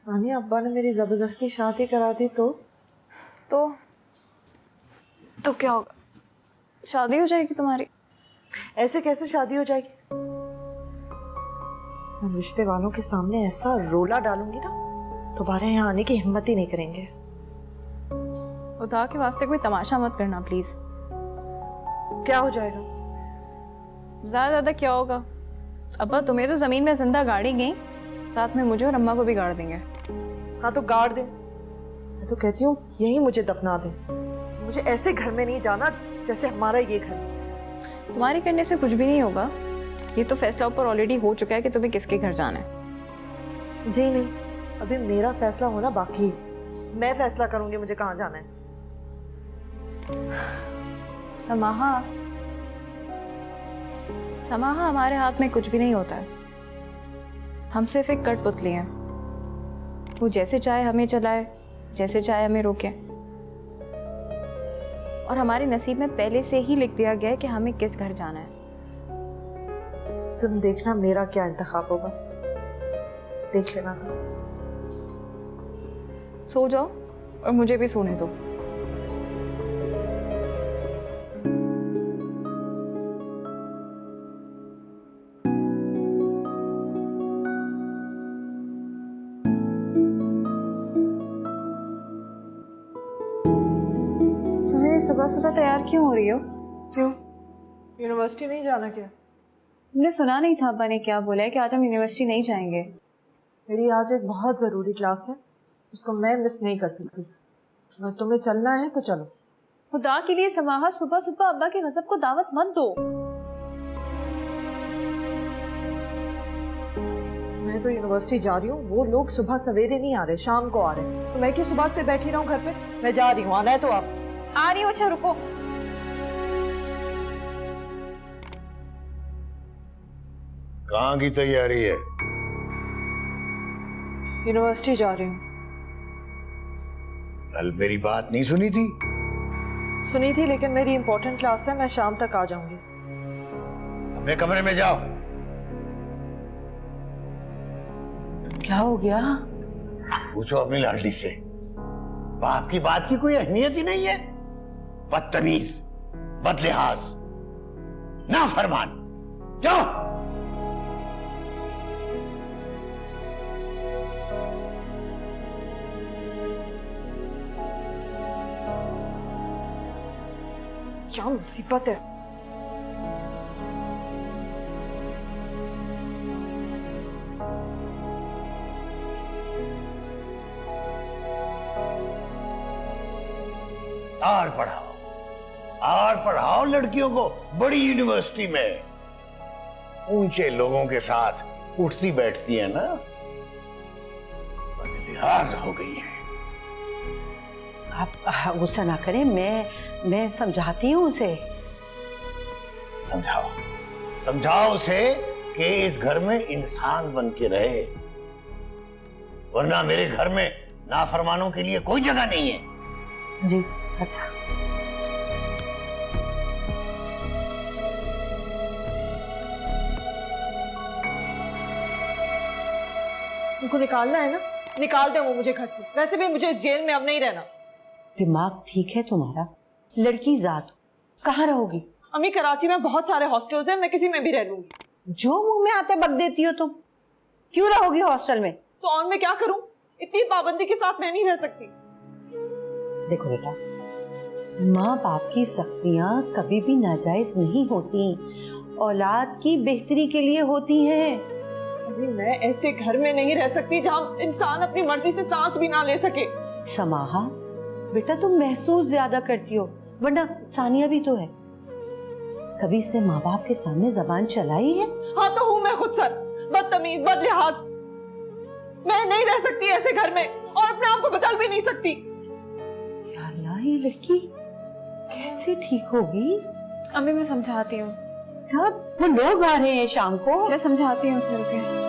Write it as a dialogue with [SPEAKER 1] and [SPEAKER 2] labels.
[SPEAKER 1] सानिया, अब्बा ने मेरी जबरदस्ती शादी करा दी तो
[SPEAKER 2] क्या होगा? शादी हो जाएगी तुम्हारी?
[SPEAKER 1] ऐसे कैसे शादी हो जाएगी? हम रिश्ते वालों के सामने ऐसा रोला डालूंगी ना, दोबारा यहाँ आने की हिम्मत ही नहीं करेंगे।
[SPEAKER 2] खुदा के वास्ते कोई तमाशा मत करना प्लीज।
[SPEAKER 1] क्या हो जाएगा?
[SPEAKER 2] ज्यादा क्या होगा? अब्बा तुम्हें तो जमीन में जिंदा गाड़ी गई, साथ में मुझे और अम्मा को भी गाड़ देंगे।
[SPEAKER 1] हाँ तो गाड़ दे। मैं तो कहती हूँ यही मुझे दफना दे। मुझे ऐसे घर में नहीं जाना जैसे हमारा ये घर।
[SPEAKER 2] तुम्हारे करने से कुछ भी नहीं होगा। ये तो फैसला ऊपर ऑलरेडी हो चुका है कि तुम्हें किसके घर जाना है।
[SPEAKER 1] जी नहीं, अभी मेरा फैसला होना बाकी है। मैं फैसला करूंगी मुझे कहाँ जाना है।
[SPEAKER 2] समाहा, समाहा, हमारे हाथ में कुछ भी नहीं होता है। हम सिर्फ एक कठपुतली हैं। वो जैसे चाहे हमें चलाए, जैसे चाहे हमें रोके। और हमारे नसीब में पहले से ही लिख दिया गया है कि हमें किस घर जाना है।
[SPEAKER 1] तुम देखना मेरा क्या इंतखाब होगा, देख लेना तुम।
[SPEAKER 2] सो जाओ और मुझे भी सोने दो। तुम्हें सुबह सुबह तैयार क्यों हो रही हो?
[SPEAKER 1] क्यों, यूनिवर्सिटी नहीं जाना क्या?
[SPEAKER 2] हमने सुना नहीं था अब्बा ने क्या बोला है कि आज हम यूनिवर्सिटी नहीं जाएंगे।
[SPEAKER 1] मेरी आज एक बहुत ज़रूरी क्लास है, उसको मैं मिस नहीं कर सकती। अगर तुम्हें चलना है तो चलो।
[SPEAKER 2] खुदा के लिए समाहा, सुबह सुबह अब्बा के गज़ब को दावत मत दो।
[SPEAKER 1] मैं तो यूनिवर्सिटी जा रही हूँ, वो लोग सुबह सवेरे नहीं आ रहे, शाम को आ रहे। तो मैं क्यों सुबह से बैठी रहूँ घर पे? मैं जा रही हूँ, आना है तो आप।
[SPEAKER 2] आ रही हो? अच्छा रुको।
[SPEAKER 3] कहाँ की तैयारी है?
[SPEAKER 1] यूनिवर्सिटी जा रही हूँ।
[SPEAKER 3] कल मेरी बात नहीं सुनी थी?
[SPEAKER 1] सुनी थी, लेकिन मेरी इंपॉर्टेंट क्लास है, मैं शाम तक आ जाऊंगी।
[SPEAKER 3] अपने कमरे में जाओ।
[SPEAKER 4] क्या हो गया?
[SPEAKER 3] पूछो अपनी लाडली से। बाप की बात की कोई अहमियत ही नहीं है। बदतमीज, बदलिहाज, नाफरमान। जाओ।
[SPEAKER 1] क्या मुसीबत है?
[SPEAKER 3] और पढ़ाओ लड़कियों को बड़ी यूनिवर्सिटी में। ऊंचे लोगों के साथ उठती बैठती है ना, बदलिहाज हो गई है।
[SPEAKER 4] आप गुस्सा ना करें, मैं समझाती हूँ उसे।
[SPEAKER 3] समझाओ, समझाओ उसे कि इस घर में इंसान बन के रहे, वरना मेरे घर में नाफरमानों के लिए कोई जगह नहीं है।
[SPEAKER 4] जी अच्छा।
[SPEAKER 1] उनको निकालना है ना, निकाल दे वो मुझे घर से। वैसे भी मुझे जेल में अब नहीं रहना।
[SPEAKER 4] दिमाग ठीक है तुम्हारा? लड़की जात कहाँ रहोगी?
[SPEAKER 1] अम्मी, कराची में बहुत सारे हॉस्टल्स हैं, मैं किसी में भी रह लूंगी।
[SPEAKER 4] जो मुंह में आते बक देती हो तुम। क्यों रहोगी हॉस्टल में?
[SPEAKER 1] तो और मैं क्या करूं? इतनी पाबंदी के साथ मैं नहीं रह सकती।
[SPEAKER 4] देखो बेटा, माँ बाप की सख्तियां कभी भी नाजायज नहीं होती, औलाद की बेहतरी के लिए होती हैं।
[SPEAKER 1] अभी मैं ऐसे घर में नहीं रह सकती जहाँ इंसान अपनी मर्जी से सांस भी ना ले सके।
[SPEAKER 4] समाहा बेटा, तुम महसूस ज्यादा करती हो, वरना सानिया भी तो है। कभी इसने माँ बाप के सामने जबान चलाई है?
[SPEAKER 1] हाँ तो हूँ मैं खुद सर, बदतमीज, बदलिहाज। मैं नहीं रह सकती ऐसे घर में और अपने आप को बदल भी नहीं सकती।
[SPEAKER 4] या अल्लाह, ये लड़की कैसे ठीक होगी?
[SPEAKER 2] अभी मैं समझाती हूँ।
[SPEAKER 4] वो लोग आ रहे हैं शाम को।
[SPEAKER 2] मैं समझाती हूँ उसे, रुके।